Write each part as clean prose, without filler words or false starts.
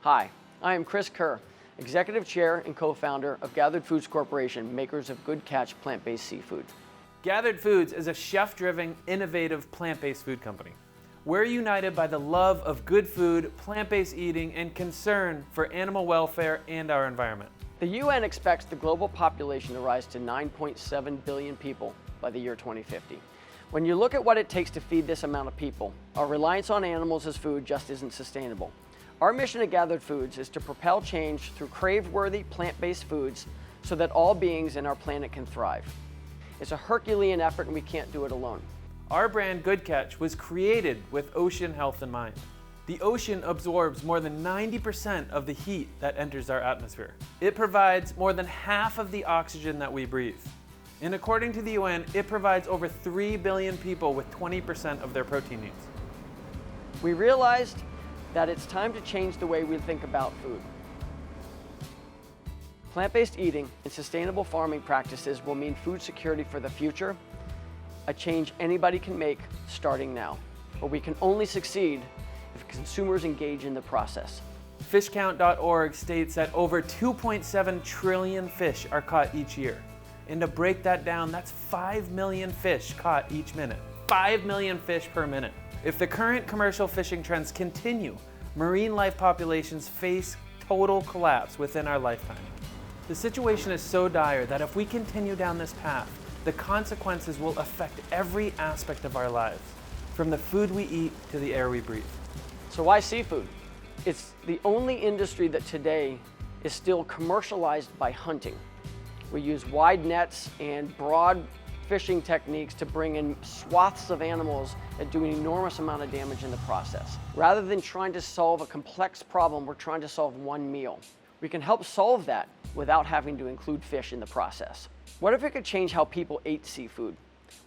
Hi, I am Chris Kerr, Executive Chair and Co-founder of Gathered Foods Corporation, makers of Good Catch plant-based seafood. Gathered Foods is a chef-driven, innovative plant-based food company. We're united by the love of good food, plant-based eating, and concern for animal welfare and our environment. The UN expects the global population to rise to 9.7 billion people by the year 2050. When you look at what it takes to feed this amount of people, our reliance on animals as food just isn't sustainable. Our mission at Gathered Foods is to propel change through crave-worthy plant-based foods so that all beings in our planet can thrive. It's a Herculean effort and we can't do it alone. Our brand Good Catch was created with ocean health in mind. The ocean absorbs more than 90% of the heat that enters our atmosphere. It provides more than half of the oxygen that we breathe. And according to the UN, it provides over 3 billion people with 20% of their protein needs. We realized that it's time to change the way we think about food. Plant-based eating and sustainable farming practices will mean food security for the future, a change anybody can make starting now. But we can only succeed if consumers engage in the process. Fishcount.org states that over 2.7 trillion fish are caught each year. And to break that down, that's 5 million fish caught each minute. 5 million fish per minute. If the current commercial fishing trends continue, marine life populations face total collapse within our lifetime. The situation is so dire that if we continue down this path, the consequences will affect every aspect of our lives, from the food we eat to the air we breathe. So why seafood? It's the only industry that today is still commercialized by hunting. We use wide nets and broad fishing techniques to bring in swaths of animals that do an enormous amount of damage in the process. Rather than trying to solve a complex problem, we're trying to solve one meal. We can help solve that without having to include fish in the process. What if we could change how people ate seafood?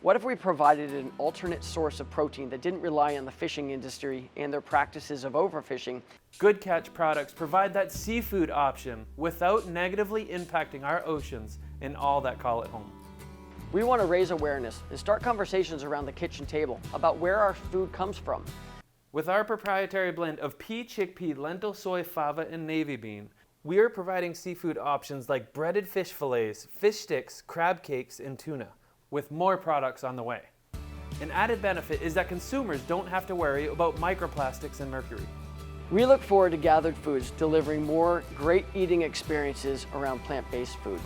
What if we provided an alternate source of protein that didn't rely on the fishing industry and their practices of overfishing? Good Catch products provide that seafood option without negatively impacting our oceans and all that call it home. We want to raise awareness and start conversations around the kitchen table about where our food comes from. With our proprietary blend of pea, chickpea, lentil, soy, fava, and navy bean, we are providing seafood options like breaded fish fillets, fish sticks, crab cakes, and tuna, with more products on the way. An added benefit is that consumers don't have to worry about microplastics and mercury. We look forward to Gathered Foods delivering more great eating experiences around plant-based food.